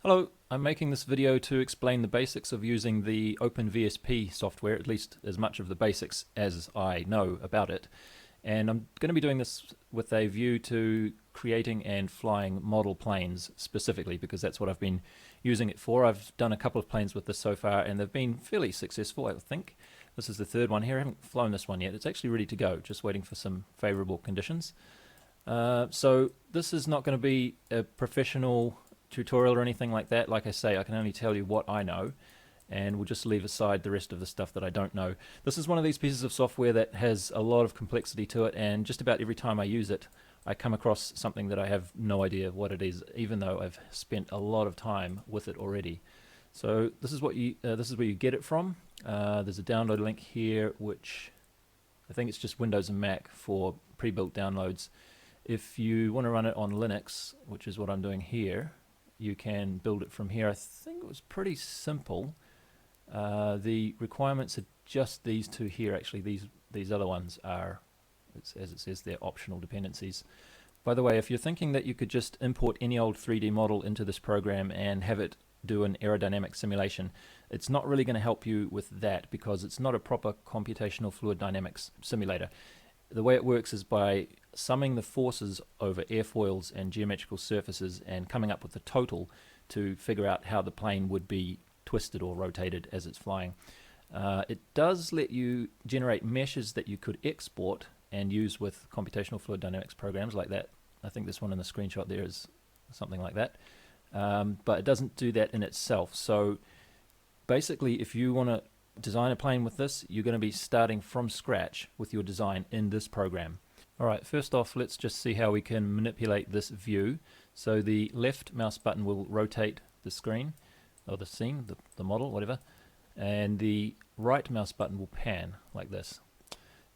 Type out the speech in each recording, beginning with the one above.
Hello, I'm making this video to explain the basics of using the OpenVSP software, at least as much of the basics as I know about it. And I'm going to be doing this with a view to creating and flying model planes specifically, because that's what I've been using it for. I've done a couple of planes with this so far and they've been fairly successful, I think. This is the third one here. I haven't flown this one yet. It's actually ready to go, just waiting for some favorable conditions. So this is not going to be a professional tutorial or anything like that. Like I say, I can only tell you what I know, and we'll just leave aside the rest of the stuff that I don't know. This is one of these pieces of software that has a lot of complexity to it, and just about every time I use it I come across something that I have no idea what it is, even though I've spent a lot of time with it already. So this is what you this is where you get it from. There's a download link here, which I think it's just Windows and Mac for pre-built downloads. If you want to run it on Linux, which is what I'm doing here, you can build it from here. I think it was pretty simple. The requirements are just these two here. Actually, these other ones are, as it says, they're optional dependencies. By the way, if you're thinking that you could just import any old 3D model into this program and have it do an aerodynamic simulation, it's not really going to help you with that, because it's not a proper computational fluid dynamics simulator. The way it works is by summing the forces over airfoils and geometrical surfaces and coming up with the total to figure out how the plane would be twisted or rotated as it's flying. It does let you generate meshes that you could export and use with computational fluid dynamics programs like that. I think this one in the screenshot there is something like that. But it doesn't do that in itself. So basically, if you want to design a plane with this, you're going to be starting from scratch with your design in this program. Alright, first off, let's just see how we can manipulate this view. So the left mouse button will rotate the screen, or the scene, the model, whatever, and the right mouse button will pan, like this.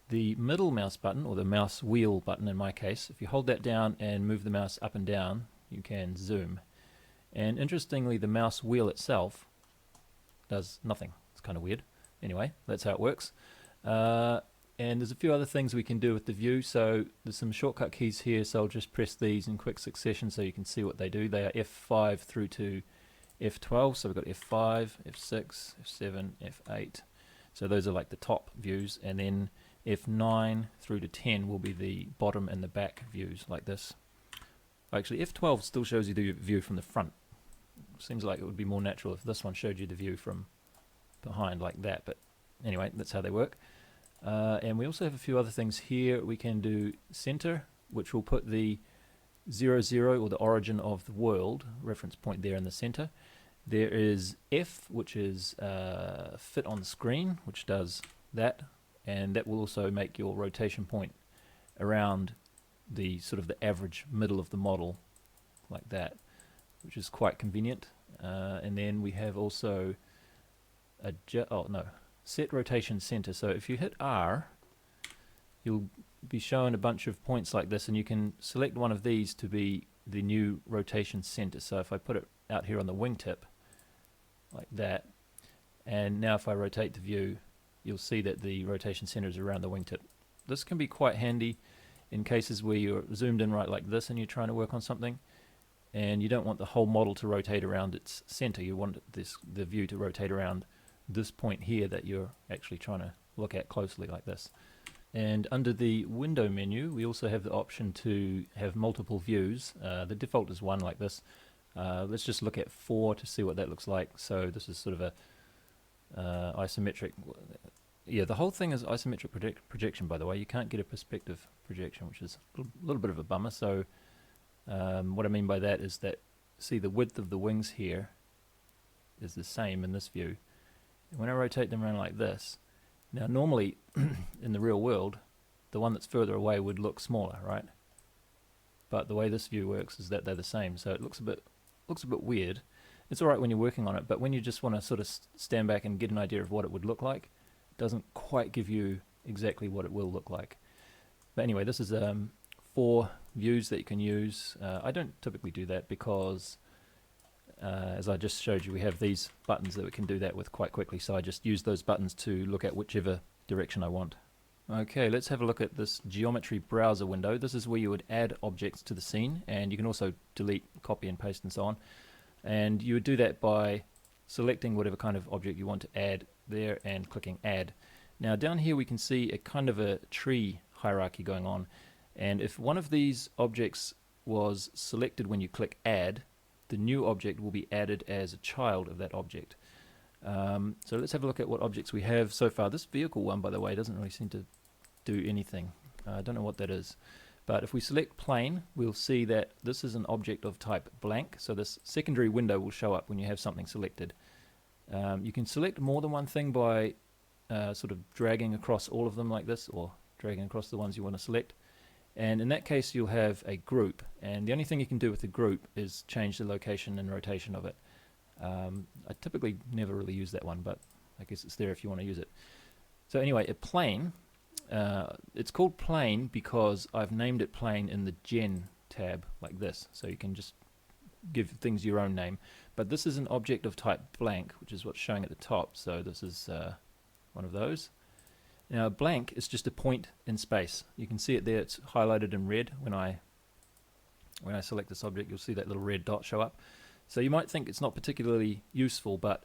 The middle mouse button, or the mouse wheel button in my case, if you hold that down and move the mouse up and down, you can zoom. And interestingly, the mouse wheel itself does nothing. It's kind of weird. Anyway, that's how it works. And there's a few other things we can do with the view. So there's some shortcut keys here, so I'll just press these in quick succession so you can see what they do. They are F5 through to F12. So we've got F5, F6, F7, F8. So those are like the top views, and then F9 through to 10 will be the bottom and the back views, like this. Actually, F12 still shows you the view from the front. Seems like it would be more natural if this one showed you the view from behind like that, but anyway, that's how they work. And we also have a few other things here. We can do center, which will put the 0, 0, or the origin of the world reference point there in the center. There is F, which is fit on screen, which does that, and that will also make your rotation point around the sort of the average middle of the model, like that, which is quite convenient. And then we have also a set rotation center. So if you hit R, you'll be shown a bunch of points like this, and you can select one of these to be the new rotation center. So if I put it out here on the wingtip, like that, and now if I rotate the view, you'll see that the rotation center is around the wingtip. This can be quite handy in cases where you're zoomed in right like this and you're trying to work on something, and you don't want the whole model to rotate around its center. You want the view to rotate around this point here that you're actually trying to look at closely, like this. And under the window menu, we also have the option to have multiple views. The default is 1, like this. Let's just look at 4 to see what that looks like. So this is sort of a isometric. Yeah, the whole thing is isometric projection, by the way. You can't get a perspective projection, which is a little bit of a bummer. So what I mean by that is that, see, the width of the wings here is the same in this view. When I rotate them around like this, now normally in the real world, the one that's further away would look smaller, right? But the way this view works is that they're the same, so it looks a bit weird. It's alright when you're working on it, but when you just want to sort of stand back and get an idea of what it would look like, it doesn't quite give you exactly what it will look like. But anyway, this is 4 views that you can use. I don't typically do that because as I just showed you, we have these buttons that we can do that with quite quickly, so I just use those buttons to look at whichever direction I want. Okay, let's have a look at this geometry browser window. This is where you would add objects to the scene, and you can also delete, copy and paste and so on. And you would do that by selecting whatever kind of object you want to add there and clicking add. Now down here we can see a kind of a tree hierarchy going on, and if one of these objects was selected when you click add, the new object will be added as a child of that object. So let's have a look at what objects we have so far. This vehicle one, by the way, doesn't really seem to do anything. I don't know what that is. But if we select plane, we'll see that this is an object of type blank, so this secondary window will show up when you have something selected. You can select more than one thing by sort of dragging across all of them like this, or dragging across the ones you want to select. And in that case you'll have a group, and the only thing you can do with the group is change the location and rotation of it. I typically never really use that one, but I guess it's there if you want to use it. So anyway, a plane, it's called plane because I've named it plane in the Gen tab like this, so you can just give things your own name. But this is an object of type blank, which is what's showing at the top, so this is one of those. Now blank is just a point in space. You can see it there, it's highlighted in red. When I select this object, you'll see that little red dot show up. So you might think it's not particularly useful, but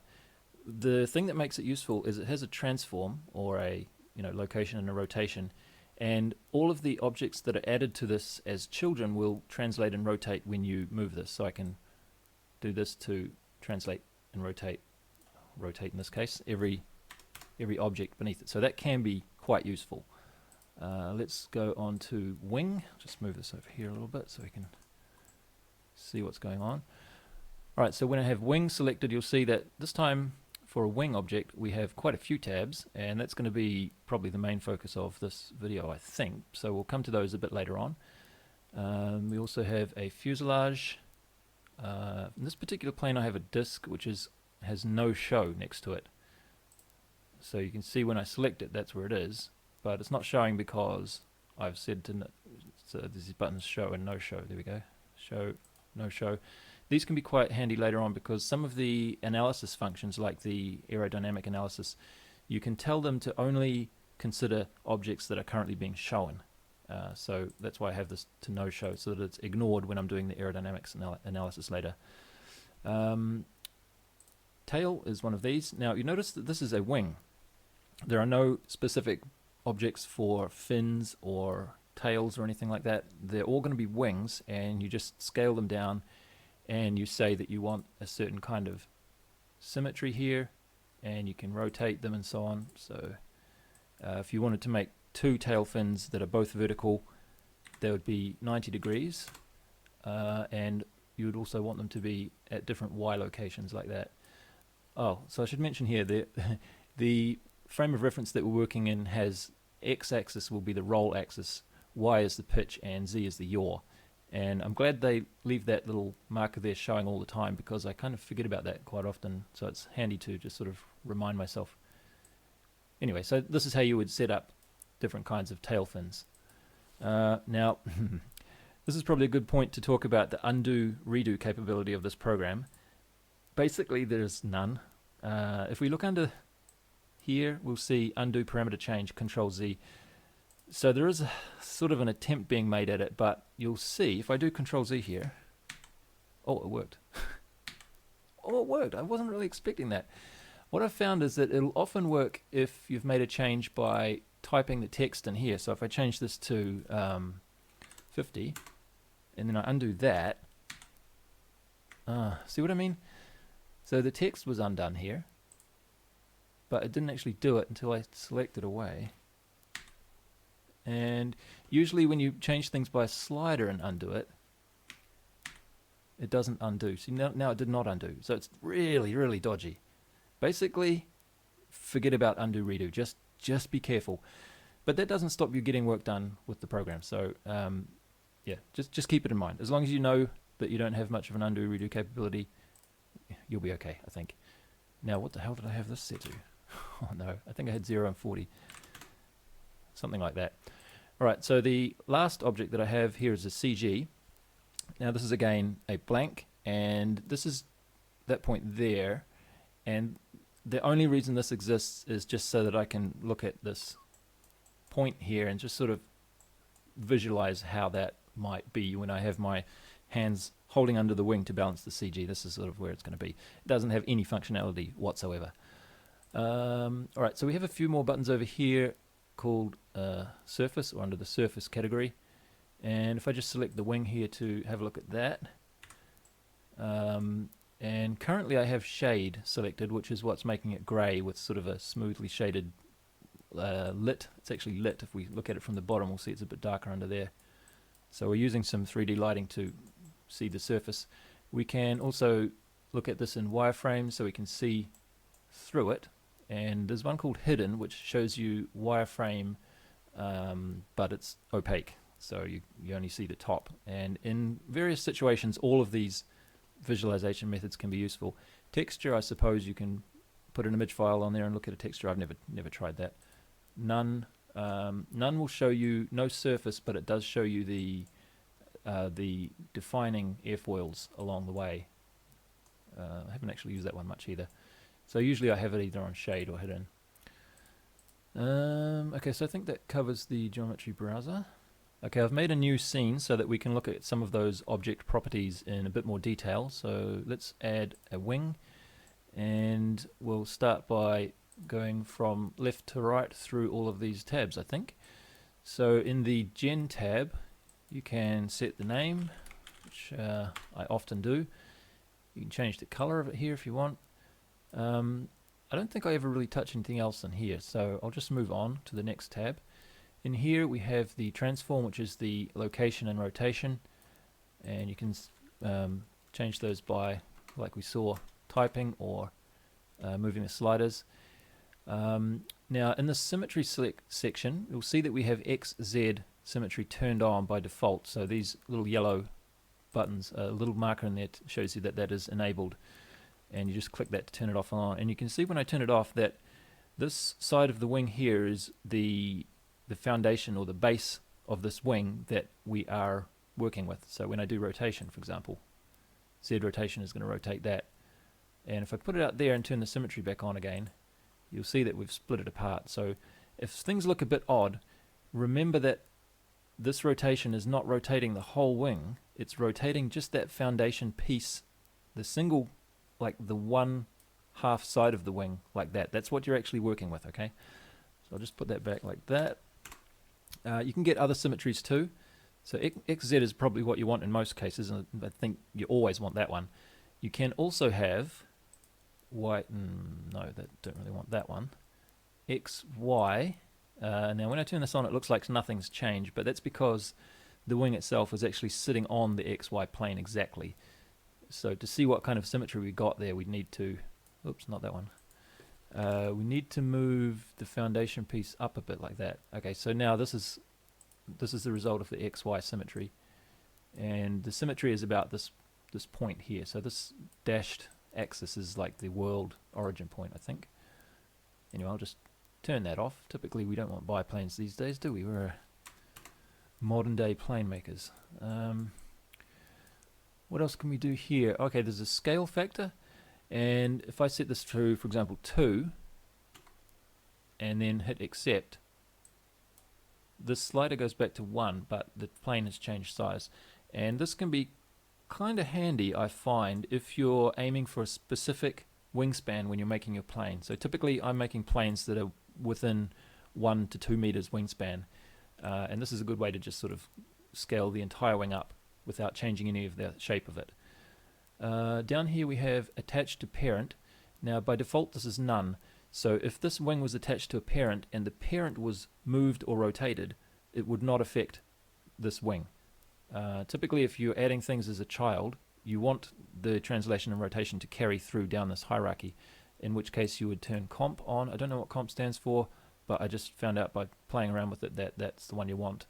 the thing that makes it useful is it has a transform, or a location and a rotation, and all of the objects that are added to this as children will translate and rotate when you move this. So I can do this to translate and rotate in this case, every object beneath it. So that can be quite useful. Let's go on to wing. Just move this over here a little bit so we can see what's going on. Alright, so when I have wing selected, you'll see that this time for a wing object we have quite a few tabs, and that's going to be probably the main focus of this video, I think. So we'll come to those a bit later on. We also have a fuselage. In this particular plane I have a disk which has no show next to it. So you can see when I select it, that's where it is, but it's not showing because I've said to so these buttons show and no show. There we go. Show, no show. These can be quite handy later on because some of the analysis functions, like the aerodynamic analysis, you can tell them to only consider objects that are currently being shown. So that's why I have this to no show, so that it's ignored when I'm doing the aerodynamics analysis later. Tail is one of these. Now you notice that this is a wing. There are no specific objects for fins or tails or anything like that. They're all going to be wings, and you just scale them down and you say that you want a certain kind of symmetry here, and you can rotate them and so on. So if you wanted to make two tail fins that are both vertical, they would be 90 degrees, and you would also want them to be at different Y locations like that. Oh, so I should mention here that the frame of reference that we're working in has X-axis will be the roll axis, Y is the pitch, and Z is the yaw. And I'm glad they leave that little marker there showing all the time, because I kind of forget about that quite often, so it's handy to just sort of remind myself. Anyway, so this is how you would set up different kinds of tail fins. Now, this is probably a good point to talk about the undo-redo capability of this program. Basically, there's none. If we look under here, we'll see undo parameter change, Control Z. So there is sort of an attempt being made at it, but you'll see if I do Control Z here. Oh, it worked. Oh, it worked. I wasn't really expecting that. What I've found is that it'll often work if you've made a change by typing the text in here. So if I change this to 50, and then I undo that, see what I mean? So the text was undone here, but it didn't actually do it until I selected away. And usually when you change things by a slider and undo it, it doesn't undo. See, now it did not undo. So it's really, really dodgy. Basically, forget about undo redo. Just be careful. But that doesn't stop you getting work done with the program. So yeah, just keep it in mind. As long as you know that you don't have much of an undo redo capability, you'll be okay, I think. Now, what the hell did I have this set to? Oh no, I think I had 0 and 40. Something like that. Alright, so the last object that I have here is a CG. Now this is again a blank, and this is that point there, and the only reason this exists is just so that I can look at this point here and just sort of visualize how that might be when I have my hands holding under the wing to balance the CG. This is sort of where it's going to be. It doesn't have any functionality whatsoever. Alright, so we have a few more buttons over here called surface, or under the surface category. And if I just select the wing here to have a look at that, and currently I have shade selected, which is what's making it grey with sort of a smoothly shaded lit. It's actually lit. If we look at it from the bottom, we'll see it's a bit darker under there. So we're using some 3D lighting to see the surface. We can also look at this in wireframes so we can see through it. And there's one called hidden, which shows you wireframe, but it's opaque, so you only see the top. And in various situations, all of these visualization methods can be useful. Texture, I suppose you can put an image file on there and look at a texture. I've never tried that. None will show you no surface, but it does show you the defining airfoils along the way. I haven't actually used that one much either. So usually I have it either on shade or hidden. Okay, so I think that covers the geometry browser. Okay, I've made a new scene so that we can look at some of those object properties in a bit more detail. So let's add a wing, and we'll start by going from left to right through all of these tabs, I think. So in the Gen tab, you can set the name, which I often do. You can change the color of it here if you want. I don't think I ever really touch anything else in here, so I'll just move on to the next tab. In here we have the transform, which is the location and rotation, and you can change those by, like we saw, typing or moving the sliders. Now in the symmetry select section, you'll see that we have XZ symmetry turned on by default, so these little yellow buttons, a little marker in there shows you that that is enabled. And you just click that to turn it off and on. And you can see when I turn it off that this side of the wing here is the foundation or the base of this wing that we are working with. So when I do rotation, for example, Z rotation is going to rotate that. And if I put it out there and turn the symmetry back on again, you'll see that we've split it apart. So if things look a bit odd, remember that this rotation is not rotating the whole wing. It's rotating just that foundation piece, the single, like the one half side of the wing, like that. That's what you're actually working with, okay? So I'll just put that back like that. You can get other symmetries too. So XZ is probably what you want in most cases, and I think you always want that one. You can also have Y, no, don't really want that one. XY. Now when I turn this on, it looks like nothing's changed, but that's because the wing itself is actually sitting on the XY plane exactly. So to see what kind of symmetry we got there, we need to, oops, not that one. We need to move the foundation piece up a bit like that. Okay, so now this is the result of the XY symmetry, and the symmetry is about this point here. So this dashed axis is like the world origin point, I think. Anyway, I'll just turn that off. Typically, we don't want biplanes these days, do we? We're modern day plane makers. What else can we do here? Okay, there's a scale factor, and if I set this to, for example, 2, and then hit accept, this slider goes back to 1, but the plane has changed size. And this can be kind of handy, I find, if you're aiming for a specific wingspan when you're making your plane. So typically I'm making planes that are within 1 to 2 meters wingspan, and this is a good way to just sort of scale the entire wing up without changing any of the shape of it. Down here we have attached to parent. Now by default this is none, so if this wing was attached to a parent and the parent was moved or rotated, it would not affect this wing. Typically if you're adding things as a child, you want the translation and rotation to carry through down this hierarchy, in which case you would turn comp on. I don't know what comp stands for, but I just found out by playing around with it that that's the one you want.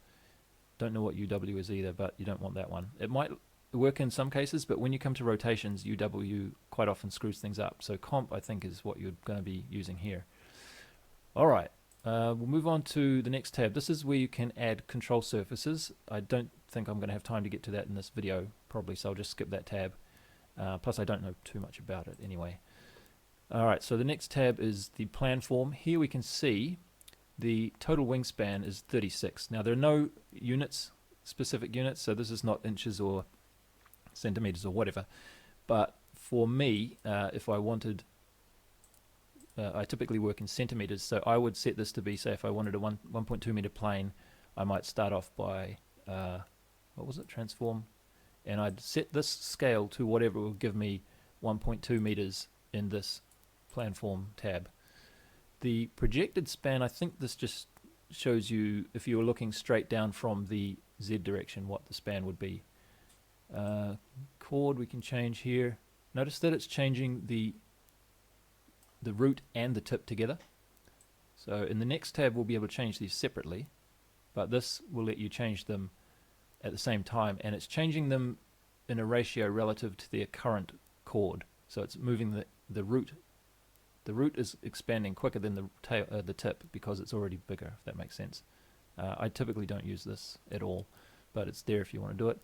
Don't know what UW is either, but you don't want that one. It might work in some cases, but when you come to rotations, UW quite often screws things up. So comp, I think, is what you're going to be using here. All right, we'll move on to the next tab. This is where you can add control surfaces. I don't think I'm going to have time to get to that in this video, probably, so I'll just skip that tab. Plus, I don't know too much about it anyway. All right, so the next tab is the plan form. Here we can see the total wingspan is 36. Now there are no units, specific units, so this is not inches or centimeters or whatever. But for me, if I wanted, I typically work in centimeters, so I would set this to be, say if I wanted a 1.2 meter plane, I might start off by, what was it, transform, and I'd set this scale to whatever will give me 1.2 meters in this planform tab. The projected span, I think this just shows you, if you were looking straight down from the Z direction, what the span would be. Chord we can change here. Notice that it's changing the root and the tip together. So in the next tab we'll be able to change these separately, but this will let you change them at the same time, and it's changing them in a ratio relative to their current chord. So it's moving the root. The root is expanding quicker than the tip because it's already bigger, if that makes sense. I typically don't use this at all, but it's there if you want to do it.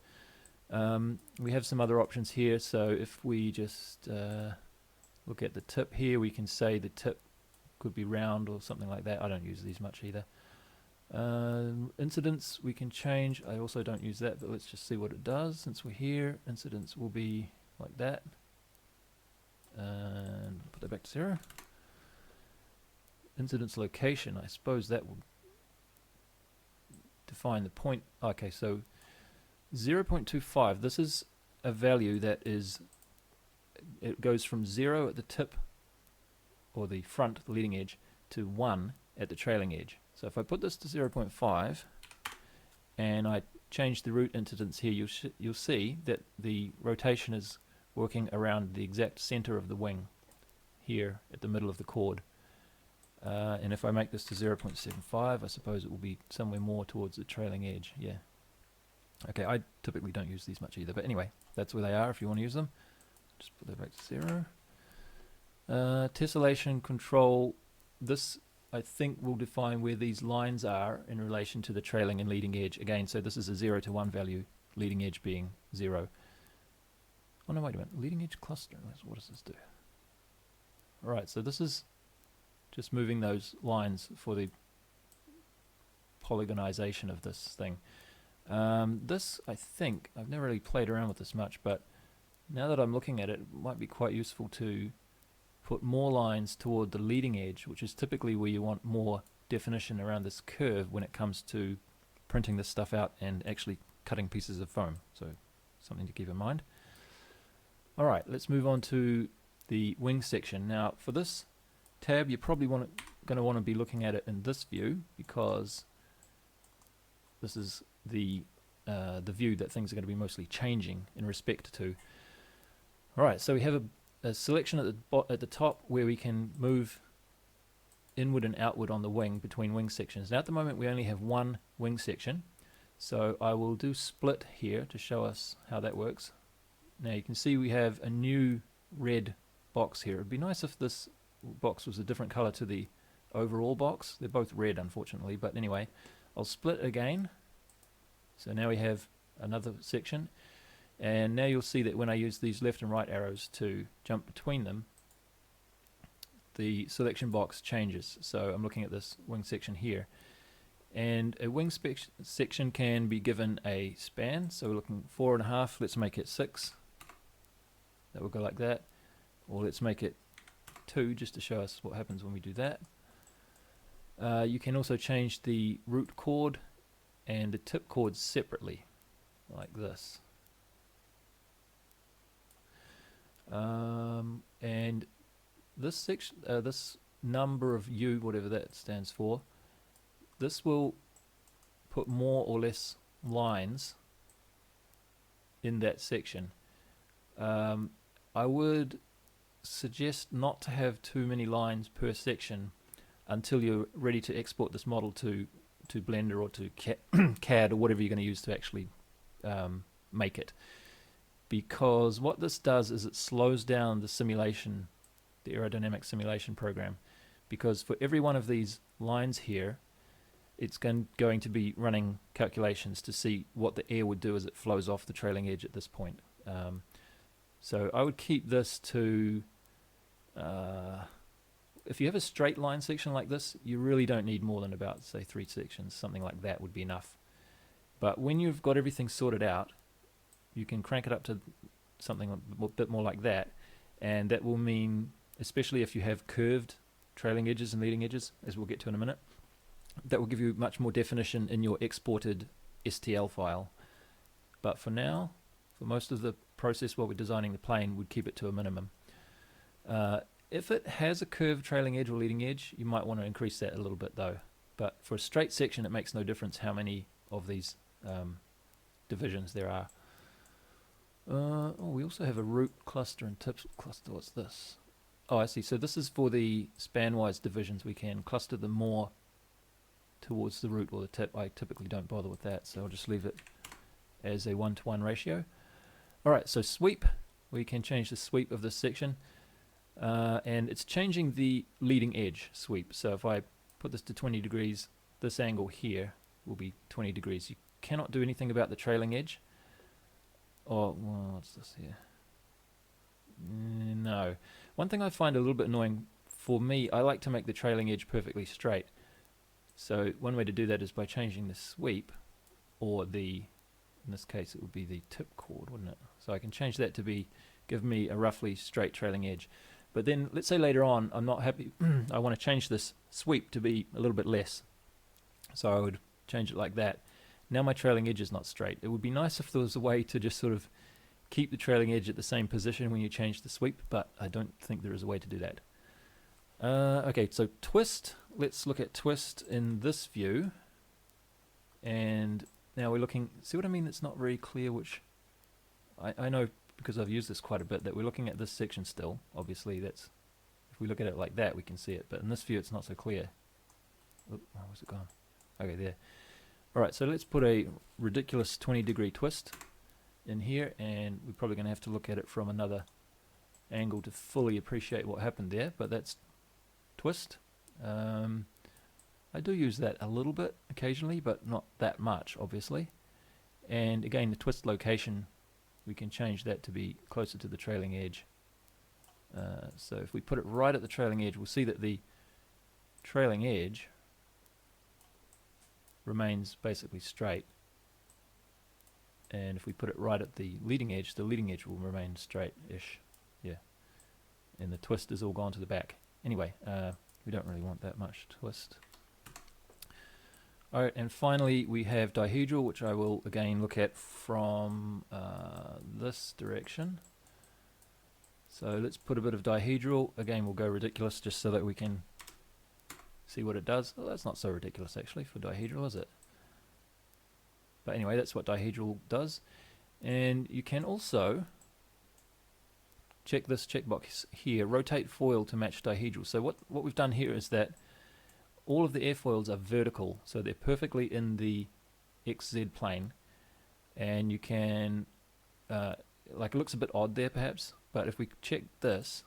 We have some other options here, so if we just look at the tip here, we can say the tip could be round or something like that. I don't use these much either. Incidence we can change. I also don't use that, but let's just see what it does. Since we're here, incidence will be like that. And put that back to 0. Incidence location, I suppose that will define the point. Okay, so 0.25, this is a value that is, it goes from 0 at the tip or the front, the leading edge, to 1 at the trailing edge. So if I put this to 0.5 and I change the root incidence here, you'll see that the rotation is working around the exact center of the wing here at the middle of the chord. And if I make this to 0.75, I suppose it will be somewhere more towards the trailing edge. Yeah. Okay, I typically don't use these much either, but anyway, that's where they are if you want to use them. Just put that back to 0. Tessellation control, this I think will define where these lines are in relation to the trailing and leading edge. Again, so this is a 0 to 1 value, leading edge being 0. Oh no, wait a minute, leading edge cluster, what does this do? Alright, so this is just moving those lines for the polygonization of this thing. This, I think, I've never really played around with this much, but now that I'm looking at it, it might be quite useful to put more lines toward the leading edge, which is typically where you want more definition around this curve when it comes to printing this stuff out and actually cutting pieces of foam. So something to keep in mind. Alright, let's move on to the wing section. Now for this tab you're probably going to want to be looking at it in this view, because this is the view that things are going to be mostly changing in respect to. Alright, so we have a selection at the top where we can move inward and outward on the wing between wing sections. Now at the moment we only have one wing section, so I will do split here to show us how that works. Now you can see we have a new red box here. It would be nice if this box was a different color to the overall box. They're both red unfortunately, but anyway, I'll split again. So now we have another section, and now you'll see that when I use these left and right arrows to jump between them, the selection box changes. So I'm looking at this wing section here, and a wing section can be given a span. So we're looking 4.5, let's make it 6. That will go like that, or let's make it 2 just to show us what happens when we do that. You can also change the root chord and the tip chords separately, like this. And this section, this number of U, whatever that stands for, this will put more or less lines in that section. I would suggest not to have too many lines per section until you're ready to export this model to Blender or to CAD or whatever you're going to use to actually make it. Because what this does is it slows down the simulation, the aerodynamic simulation program, because for every one of these lines here it's going to be running calculations to see what the air would do as it flows off the trailing edge at this point. So I would keep this to, if you have a straight line section like this, you really don't need more than about, say, 3 sections. Something like that would be enough. But when you've got everything sorted out, you can crank it up to something a bit more like that, and that will mean, especially if you have curved trailing edges and leading edges, as we'll get to in a minute, that will give you much more definition in your exported STL file. But for now, for most of the process while we're designing the plane, we'd keep it to a minimum. If it has a curved trailing edge or leading edge, you might want to increase that a little bit though. But for a straight section, it makes no difference how many of these divisions there are. Oh, we also have a root cluster and tips cluster. What's this? Oh, I see. So this is for the span-wise divisions. We can cluster them more towards the root or the tip. I typically don't bother with that, so I'll just leave it as a 1-to-1 ratio. Alright, so sweep. We can change the sweep of this section. And it's changing the leading edge sweep. So if I put this to 20 degrees, this angle here will be 20 degrees. You cannot do anything about the trailing edge. Oh, well, what's this here? No. One thing I find a little bit annoying, for me, I like to make the trailing edge perfectly straight. So one way to do that is by changing the sweep, or the, in this case it would be the tip chord, wouldn't it? So I can change that to be, give me a roughly straight trailing edge. But then, let's say later on, I'm not happy, I want to change this sweep to be a little bit less. So I would change it like that. Now my trailing edge is not straight. It would be nice if there was a way to just sort of keep the trailing edge at the same position when you change the sweep, but I don't think there is a way to do that. Okay, so twist. Let's look at twist in this view. And now we're looking, see what I mean? It's not very clear which, I know because I've used this quite a bit that we're looking at this section still. Obviously that's, if we look at it like that we can see it, but in this view it's not so clear. Oop, where's it gone? Okay, there. Alright, so let's put a ridiculous 20-degree twist in here, and we're probably going to have to look at it from another angle to fully appreciate what happened there, but that's twist. I do use that a little bit occasionally, but not that much, obviously. And again, the twist location, we can change that to be closer to the trailing edge. So if we put it right at the trailing edge, we'll see that the trailing edge remains basically straight. And if we put it right at the leading edge will remain straight-ish. Yeah. And the twist is all gone to the back. Anyway, we don't really want that much twist. Alright, and finally we have dihedral, which I will again look at from this direction. So let's put a bit of dihedral. Again, we'll go ridiculous just so that we can see what it does. Well, that's not so ridiculous actually for dihedral, is it? But anyway, that's what dihedral does. And you can also check this checkbox here, rotate foil to match dihedral. So what we've done here is that all of the airfoils are vertical, so they're perfectly in the XZ plane, and you can, like, it looks a bit odd there perhaps, but if we check this,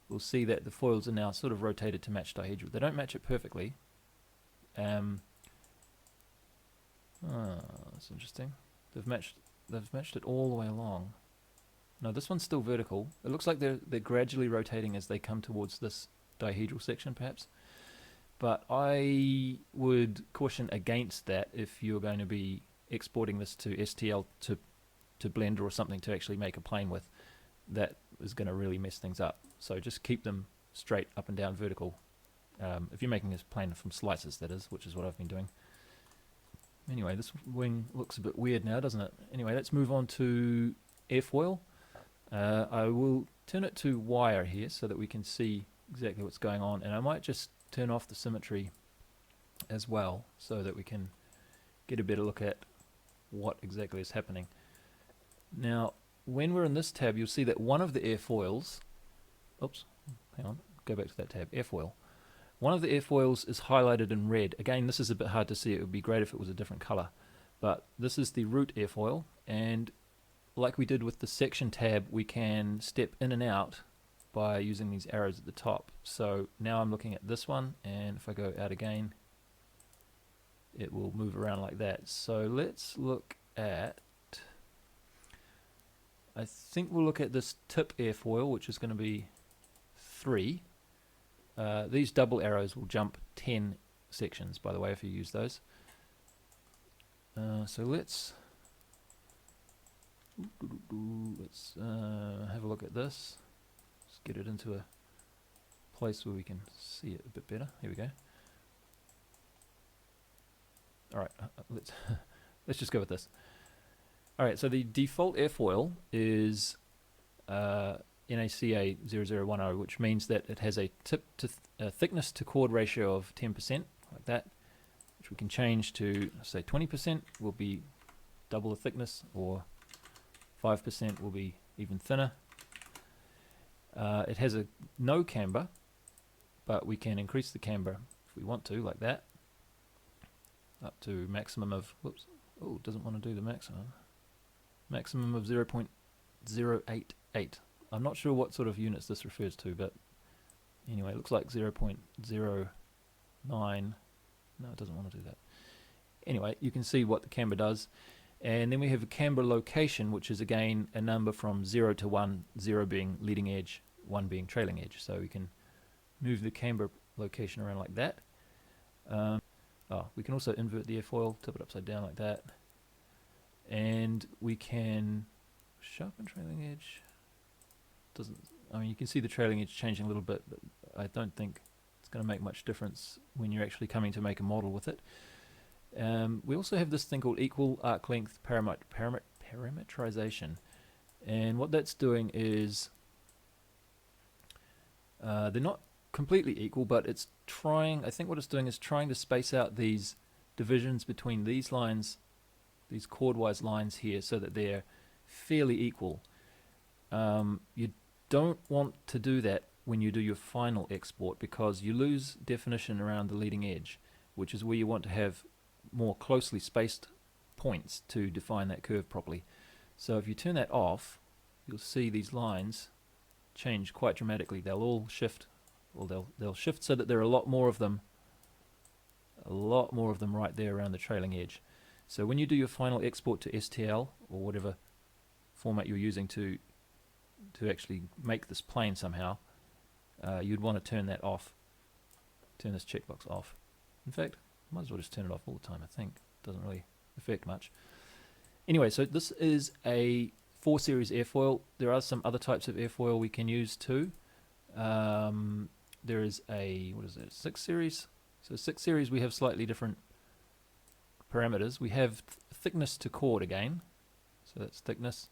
we'll see that the foils are now sort of rotated to match dihedral. They don't match it perfectly. That's interesting. They've matched it all the way along. No, this one's still vertical. It looks like they're gradually rotating as they come towards this dihedral section perhaps. But I would caution against that if you're going to be exporting this to STL to Blender or something to actually make a plane with. That is going to really mess things up. So just keep them straight up and down vertical. If you're making this plane from slices, that is, which is what I've been doing. Anyway, this wing looks a bit weird now, doesn't it? Anyway, let's move on to airfoil. I will turn it to wire here so that we can see exactly what's going on, and I might just turn off the symmetry as well so that we can get a better look at what exactly is happening. Now, when we're in this tab, you'll see that one of the airfoils, oops, hang on, go back to that tab, airfoil. One of the airfoils is highlighted in red. Again, this is a bit hard to see. It would be great if it was a different color. But this is the root airfoil, and like we did with the section tab, we can step in and out by using these arrows at the top. So now I'm looking at this one, and if I go out again, it will move around like that. So let's look at, I think we'll look at this tip airfoil, which is going to be 3. These double arrows will jump 10 sections, by the way, if you use those. So let's Let's have a look at this. Let's get it into a place where we can see it a bit better. Here we go. Alright, let's just go with this. Alright, so the default airfoil is NACA 0010, which means that it has a thickness to chord ratio of 10%, like that, which we can change to, say, 20% will be double the thickness, or 5% will be even thinner. It has a no camber, but we can increase the camber if we want to, like that, up to maximum of, whoops, oh, it doesn't want to do the maximum of 0.088. I'm not sure what sort of units this refers to, but anyway, it looks like 0.09. No, it doesn't want to do that. Anyway, you can see what the camber does. And then we have a camber location, which is again a number from 0 to 1, 0 being leading edge, 1 being trailing edge. So we can move the camber location around like that. We can also invert the airfoil, tip it upside down like that. And we can sharpen trailing edge. I mean, you can see the trailing edge changing a little bit, but I don't think it's going to make much difference when you're actually coming to make a model with it. We also have this thing called equal arc length parameterization, and what that's doing is they're not completely equal, but it's trying, I think what it's doing is trying to space out these divisions between these lines, these chordwise lines here, so that they're fairly equal. You don't want to do that when you do your final export, because you lose definition around the leading edge, which is where you want to have more closely spaced points to define that curve properly. So if you turn that off, you'll see these lines change quite dramatically. They'll all shift, or they'll shift so that there are a lot more of them right there around the trailing edge. So when you do your final export to STL, or whatever format you're using to actually make this plane somehow, you'd want to turn that off, turn this checkbox off. In fact, might as well just turn it off all the time. I think it doesn't really affect much. Anyway, so this is a 4 series airfoil. There are some other types of airfoil we can use too. There is a, 6 series. So 6 series, we have slightly different parameters. We have thickness to chord again, so that's thickness.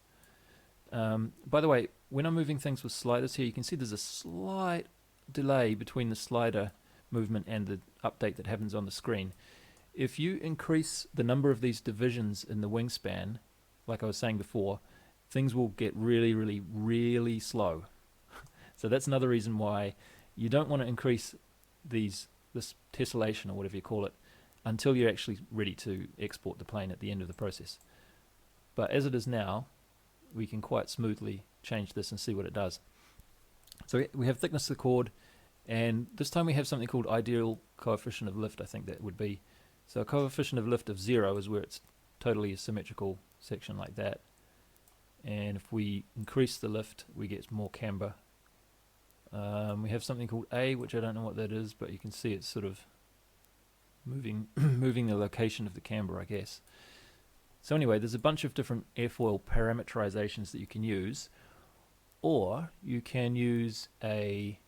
By the way, when I'm moving things with sliders here, you can see there's a slight delay between the slider movement and the update that happens on the screen. If you increase the number of these divisions in the wingspan, like I was saying before, things will get really, really, really slow. So that's another reason why you don't want to increase this tessellation, or whatever you call it, until you're actually ready to export the plane at the end of the process. But as it is now, we can quite smoothly change this and see what it does. So we have thickness of the chord, and this time we have something called ideal coefficient of lift, I think that would be. So a coefficient of lift of 0 is where it's totally a symmetrical section like that. And if we increase the lift, we get more camber. We have something called A, which I don't know what that is, but you can see it's sort of moving the location of the camber, I guess. So anyway, there's a bunch of different airfoil parameterizations that you can use, or you can use a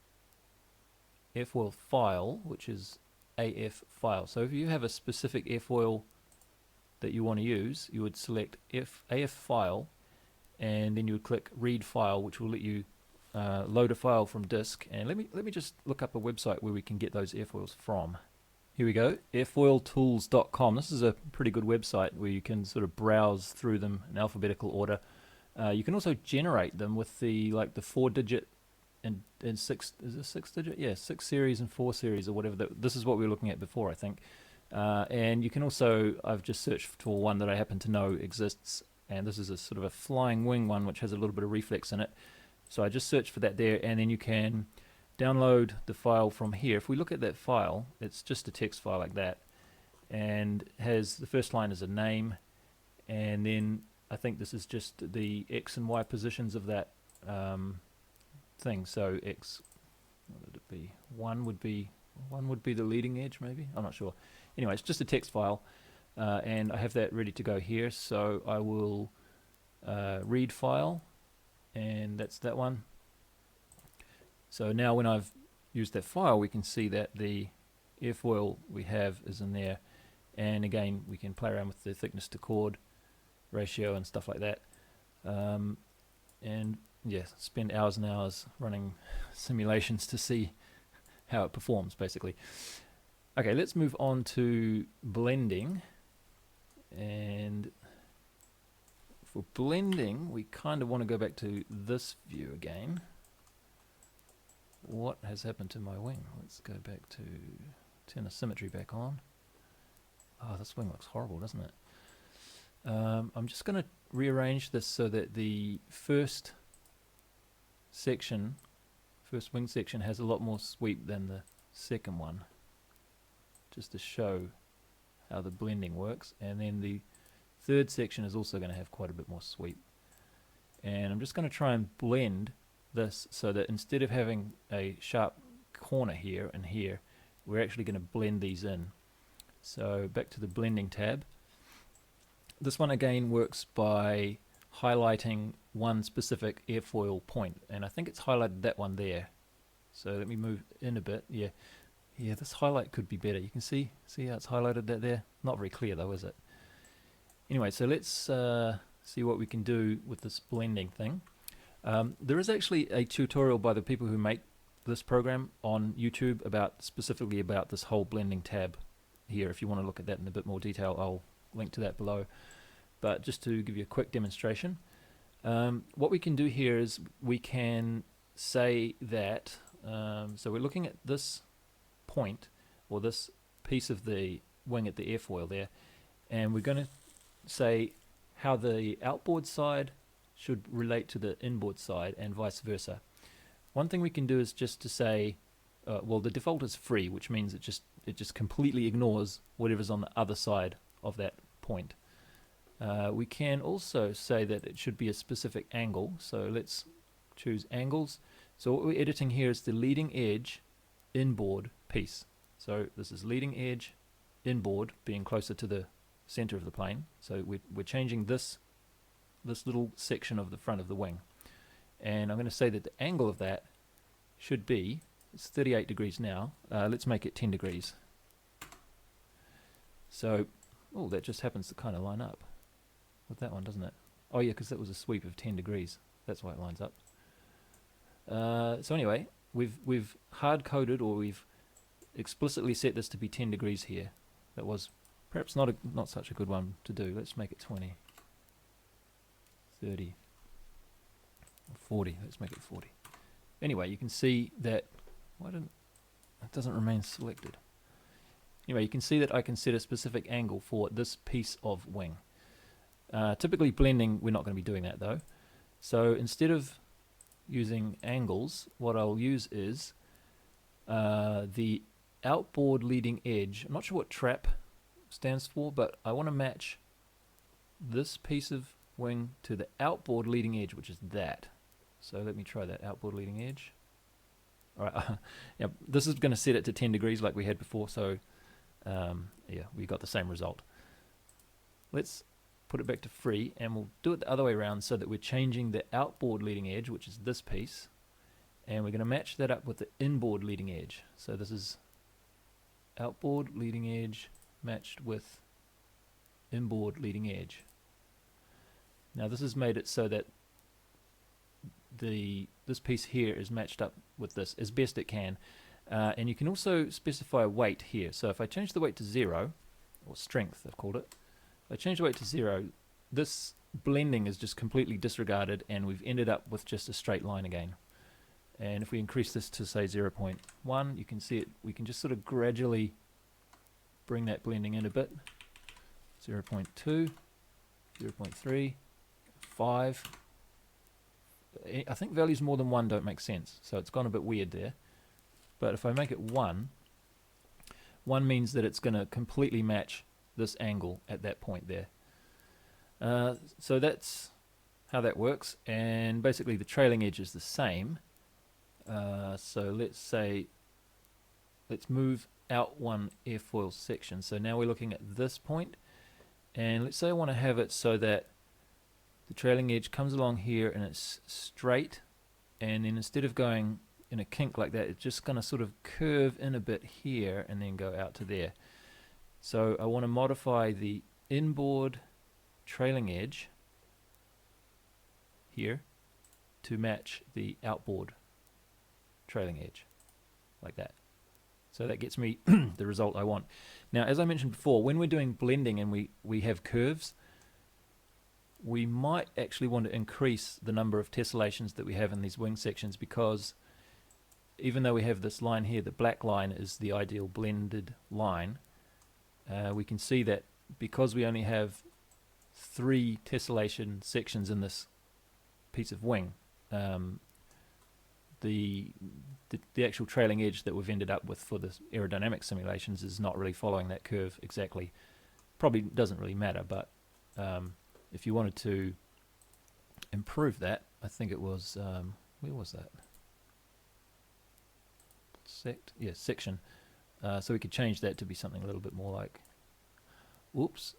airfoil file, which is AF file. So if you have a specific airfoil that you want to use, you would select AF file, and then you would click read file, which will let you load a file from disk. And let me just look up a website where we can get those airfoils from. Here we go, airfoiltools.com. This is a pretty good website where you can sort of browse through them in alphabetical order. You can also generate them with the 4-digit and 6, is it 6-digit? Yeah, 6 series and 4 series or whatever. This is what we were looking at before, I think. And you can also, I've just searched for one that I happen to know exists, and this is a sort of a flying wing one which has a little bit of reflex in it. So I just searched for that there, and then you can download the file from here. If we look at that file, it's just a text file like that, and has the first line as a name, and then I think this is just the X and Y positions of that thing. So X, what would it be? One would be the leading edge, maybe? I'm not sure. Anyway, it's just a text file, and I have that ready to go here, so I will read file, and that's that one. So now when I've used that file, we can see that the airfoil we have is in there, and again we can play around with the thickness to chord ratio and stuff like that, and yeah, spend hours and hours running simulations to see how it performs basically. Okay, let's move on to blending. And for blending, we kind of want to go back to this view again. What has happened to my wing? Let's go back to turn the symmetry back on. Oh, this wing looks horrible, doesn't it? I'm just going to rearrange this so that the first wing section has a lot more sweep than the second one, just to show how the blending works. And then the third section is also going to have quite a bit more sweep. And I'm just going to try and blend this so that instead of having a sharp corner here and here, we're actually going to blend these in. So back to the blending tab. This one again works by highlighting one specific airfoil point, and I think it's highlighted that one there. So let me move in a bit. Yeah, this highlight could be better. You can see how it's highlighted that there. Not very clear though, is it? Anyway, so let's see what we can do with this blending thing. There is actually a tutorial by the people who make this program on YouTube specifically about this whole blending tab here. If you want to look at that in a bit more detail, I'll link to that below. But just to give you a quick demonstration, what we can do here is we can say that, so we're looking at this point, or this piece of the wing at the airfoil there, and we're going to say how the outboard side should relate to the inboard side and vice versa. One thing we can do is just to say, well, the default is free, which means it just completely ignores whatever's on the other side of that point. We can also say that it should be a specific angle, so let's choose angles. So what we're editing here is the leading edge inboard piece. So this is leading edge inboard being closer to the center of the plane. So we're changing this little section of the front of the wing, and I'm going to say that the angle of that should be, it's 38 degrees now, let's make it 10 degrees. So that just happens to kind of line up with that one, doesn't it? Oh yeah, because that was a sweep of 10 degrees, that's why it lines up. So anyway, we've hard-coded, or we've explicitly set this to be 10 degrees here. That was perhaps not such a good one to do. Let's make it 20, 30, 40. Let's make it 40. Anyway, you can see that it doesn't remain selected. Anyway, you can see that I can set a specific angle for this piece of wing. Typically blending, we're not going to be doing that though. So instead of using angles, what I'll use is the outboard leading edge. I'm not sure what trap stands for, but I want to match this piece of wing to the outboard leading edge, which is that. So let me try that, outboard leading edge. Alright, yeah, this is going to set it to 10 degrees like we had before, so yeah, we got the same result. Let's put it back to free, and we'll do it the other way around so that we're changing the outboard leading edge, which is this piece, and we're going to match that up with the inboard leading edge. So this is outboard leading edge matched with inboard leading edge. Now this has made it so that this piece here is matched up with this as best it can, and you can also specify weight here. So if I change the weight to 0, or strength I've called it, if I change the weight to 0, this blending is just completely disregarded, and we've ended up with just a straight line again. And if we increase this to say 0.1, you can see it, we can just sort of gradually bring that blending in a bit. 0.2, 0.3, 5. I think values more than 1 don't make sense, so it's gone a bit weird there. But if I make it 1, 1 means that it's going to completely match this angle at that point there. So that's how that works, and basically the trailing edge is the same. So let's move out one airfoil section. So now we're looking at this point, and let's say I want to have it so that the trailing edge comes along here and it's straight, and then instead of going in a kink like that, it's just going to sort of curve in a bit here and then go out to there. So I want to modify the inboard trailing edge here to match the outboard trailing edge, like that. So that gets me the result I want. Now, as I mentioned before, when we're doing blending and we have curves, we might actually want to increase the number of tessellations that we have in these wing sections, because even though we have this line here, the black line is the ideal blended line, we can see that because we only have 3 tessellation sections in this piece of wing, the actual trailing edge that we've ended up with for the aerodynamic simulations is not really following that curve exactly. Probably doesn't really matter, but if you wanted to improve that, I think it was, where was that? Section. So we could change that to be something a little bit more like, whoops,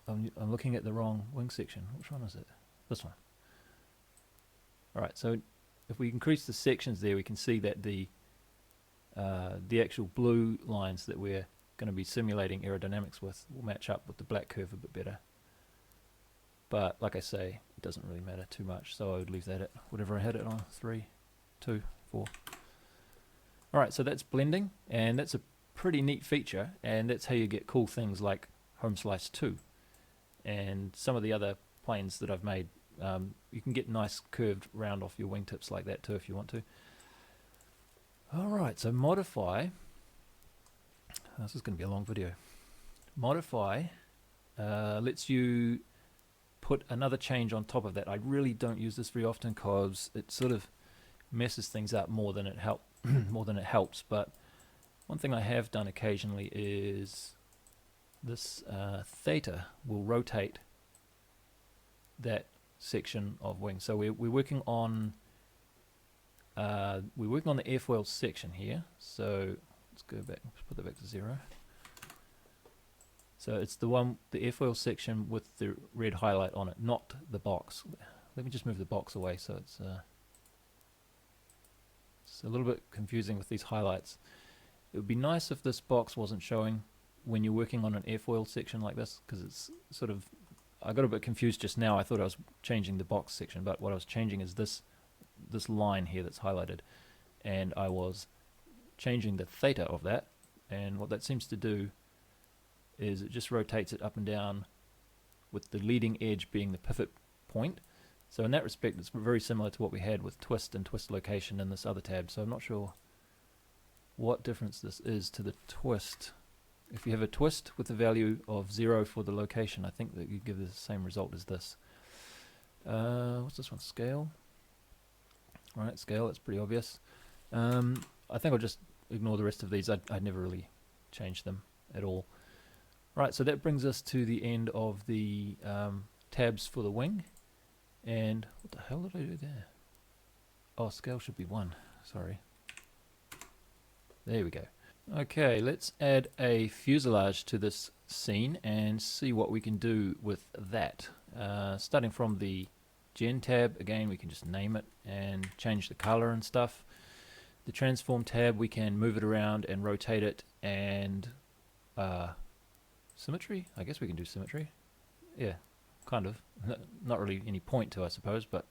I'm looking at the wrong wing section. Which one is it? This one. Alright, so if we increase the sections there, we can see that the actual blue lines that we're going to be simulating aerodynamics with will match up with the black curve a bit better. But like I say, it doesn't really matter too much, so I would leave that at whatever I had it on, 3, 2, 4. Alright, so that's blending, and that's a pretty neat feature, and that's how you get cool things like Home Slice 2 and some of the other planes that I've made. You can get nice curved round off your wingtips like that too if you want to. Alright, so modify, this is going to be a long video. Modify lets you put another change on top of that. I really don't use this very often because it sort of messes things up more than it helps, but one thing I have done occasionally is this theta will rotate that section of wing. So we're working on the airfoil section here. So let's go back, let's put that back to 0. So it's the airfoil section with the red highlight on it, not the box. Let me just move the box away so it's a little bit confusing with these highlights. It would be nice if this box wasn't showing when you're working on an airfoil section like this, because it's sort of, I got a bit confused just now. I thought I was changing the box section, but what I was changing is this line here that's highlighted, and I was changing the theta of that, and what that seems to do is it just rotates it up and down with the leading edge being the pivot point. So in that respect it's very similar to what we had with twist and twist location in this other tab. So I'm not sure what difference this is to the twist. If you have a twist with a value of 0 for the location, I think that you give the same result as this. What's this one? Scale. Alright, scale, that's pretty obvious. I think I'll just ignore the rest of these. I'd never really changed them at all. Right, so that brings us to the end of the tabs for the wing. And what the hell did I do there? Oh, scale should be 1. Sorry. There we go. Okay, let's add a fuselage to this scene and see what we can do with that. Starting from the Gen tab, again we can just name it and change the color and stuff. The Transform tab, we can move it around and rotate it, and symmetry? I guess we can do symmetry. Yeah, kind of. Not really any point to, I suppose, but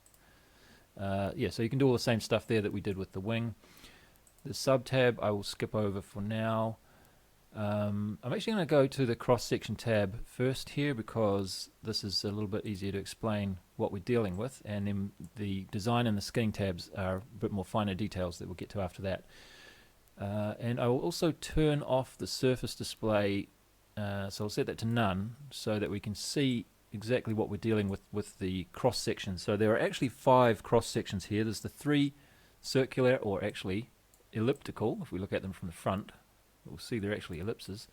yeah, so you can do all the same stuff there that we did with the wing. The sub tab I will skip over for now. I'm actually going to go to the cross section tab first here, because this is a little bit easier to explain what we're dealing with, and then the design and the skinning tabs are a bit more finer details that we'll get to after that. And I will also turn off the surface display, so I'll set that to none so that we can see exactly what we're dealing with the cross section. So there are actually 5 cross sections here. There's the 3 circular, or actually elliptical. If we look at them from the front, we'll see they're actually ellipses,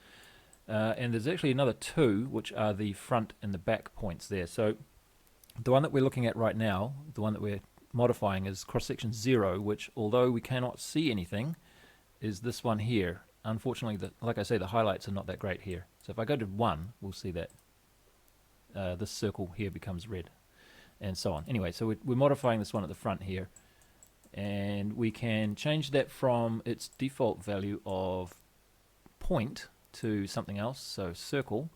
and there's actually another 2 which are the front and the back points there. So the one that we're looking at right now, the one that we're modifying, is cross section 0, which, although we cannot see anything, is this one here. Unfortunately, like I say, the highlights are not that great here. So if I go to 1, we'll see that this circle here becomes red. and so on. Anyway, so we're modifying this one at the front here, and we can change that from its default value of point to something else, so circle,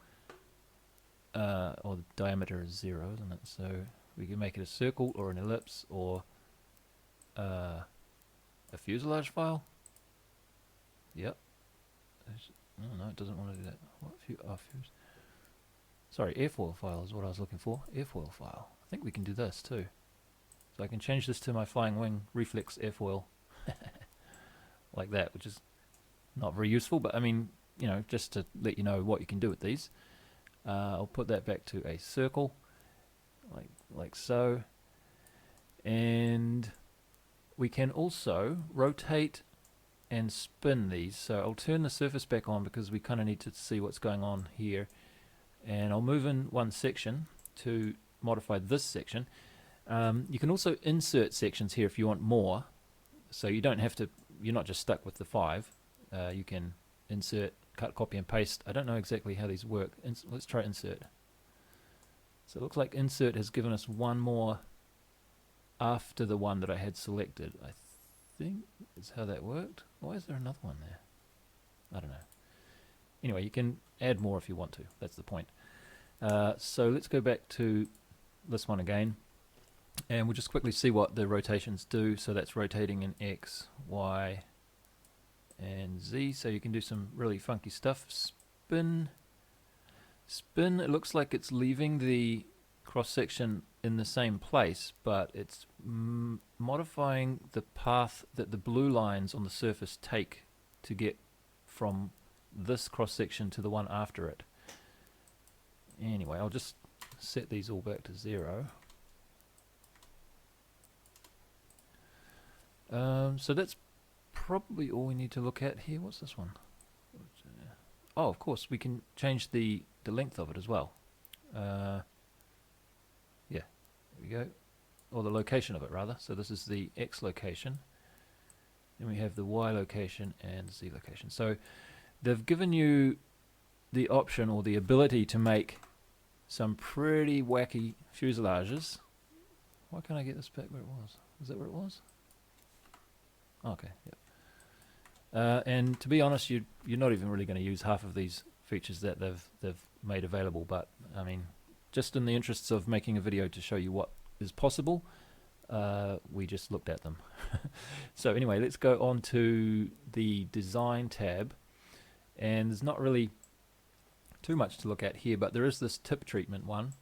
or the diameter is 0, isn't it? So we can make it a circle or an ellipse or a fuselage file. Yep. No, it doesn't want to do that. What sorry, airfoil file is what I was looking for. Airfoil file. I think we can do this too. So I can change this to my flying wing reflex airfoil like that, which is not very useful, but I mean, you know, just to let you know what you can do with these. I'll put that back to a circle, like so, and we can also rotate and spin these. So I'll turn the surface back on because we kind of need to see what's going on here, and I'll move in one section to modify this section. You can also insert sections here if you want more, so you don't have to, you're not just stuck with the 5. You can insert, cut, copy and paste. I don't know exactly how these work. Let's try insert. So it looks like insert has given us one more after the one that I had selected. I think is how that worked. Why is there another one there? I don't know. Anyway, you can add more if you want to. That's the point. So let's go back to this one again, and we'll just quickly see what the rotations do. So that's rotating in X, Y, and Z. So you can do some really funky stuff. Spin. Spin, it looks like it's leaving the cross-section in the same place, but it's modifying the path that the blue lines on the surface take to get from this cross-section to the one after it. Anyway, I'll just set these all back to 0. So that's probably all we need to look at here. What's this one? Oh, of course, we can change the length of it as well. Yeah, there we go. Or the location of it, rather. So this is the X location. Then we have the Y location and Z location. So they've given you the option or the ability to make some pretty wacky fuselages. Why can't I get this back where it was? Is that where it was? Okay, yep. And to be honest, you're not even really going to use half of these features that they've made available, but I mean, just in the interests of making a video to show you what is possible, we just looked at them. So anyway, let's go on to the design tab, and there's not really too much to look at here, but there is this tip treatment one,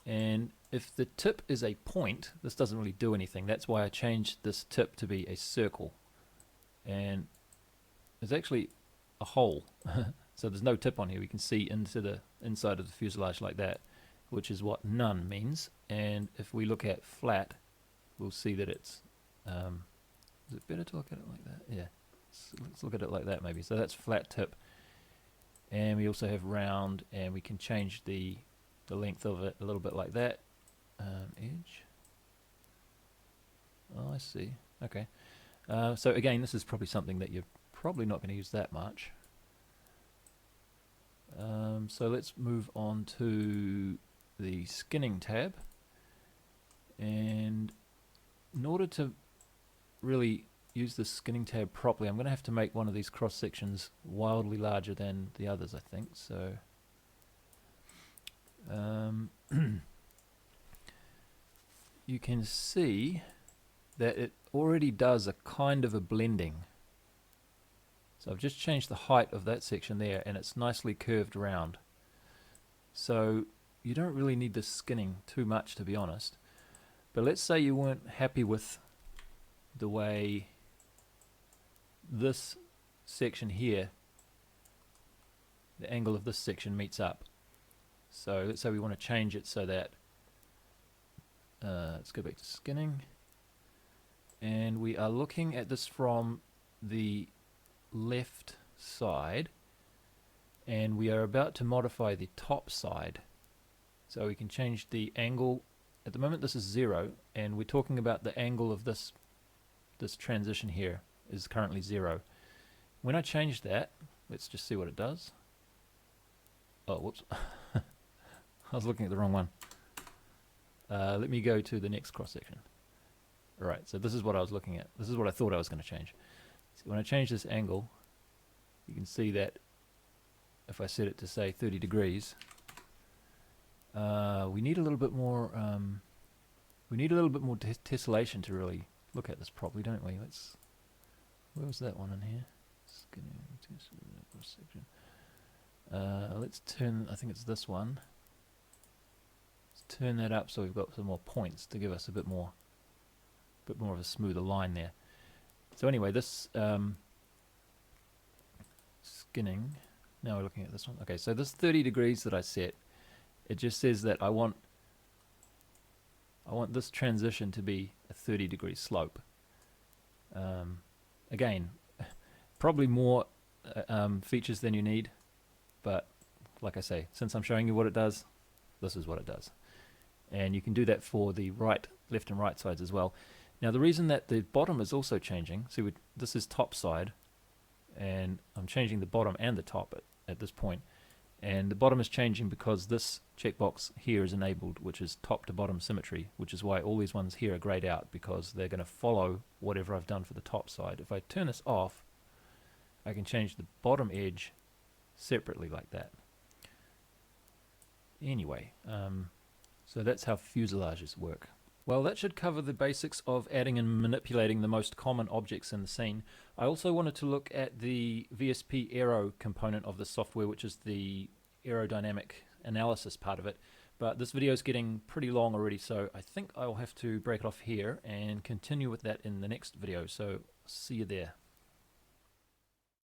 and if the tip is a point, this doesn't really do anything. That's why I changed this tip to be a circle, and there's actually a hole. So there's no tip on here. We can see into the inside of the fuselage like that, which is what none means. And if we look at flat, we'll see that it's is it better to look at it like that? Yeah, let's look at it like that maybe. So that's flat tip, and we also have round, and we can change the length of it a little bit like that. Edge. Oh, I see. Okay. So again, this is probably something that you're probably not going to use that much. So let's move on to the skinning tab, and in order to really use the skinning tab properly, I'm going to have to make one of these cross sections wildly larger than the others, I think. So you can see that it already does a kind of a blending. So I've just changed the height of that section there, and it's nicely curved around. So you don't really need the skinning too much, to be honest. But let's say you weren't happy with the way this section here, the angle of this section meets up. So let's say we want to change it so that, let's go back to skinning, and we are looking at this from the left side, and we are about to modify the top side. So we can change the angle. At the moment this is 0, and we're talking about the angle of this transition here is currently 0. When I change that, let's just see what it does. Oh, whoops. I was looking at the wrong one. Let me go to the next cross section. Alright, so this is what I was looking at. This is what I thought I was going to change. So when I change this angle, you can see that if I set it to say 30 degrees, we need a little bit more tessellation to really look at this properly, don't we? Where was that one in here? Let's turn, I think it's this one. Let's turn that up so we've got some more points to give us a bit more of a smoother line there. So anyway, this skinning, now we're looking at this one. Okay, so this 30 degrees that I set, it just says that I want this transition to be a 30-degree slope. Again, probably more features than you need, but like I say, since I'm showing you what it does, this is what it does. And you can do that for the left and right sides as well. Now the reason that the bottom is also changing, see this is top side, and I'm changing the bottom and the top at this point. And the bottom is changing because this checkbox here is enabled, which is top to bottom symmetry, which is why all these ones here are grayed out, because they're going to follow whatever I've done for the top side. If I turn this off, I can change the bottom edge separately like that. Anyway, so that's how fuselages work. Well, that should cover the basics of adding and manipulating the most common objects in the scene. I also wanted to look at the VSP Aero component of the software, which is the aerodynamic analysis part of it. But this video is getting pretty long already, so I think I'll have to break it off here and continue with that in the next video. So see you there.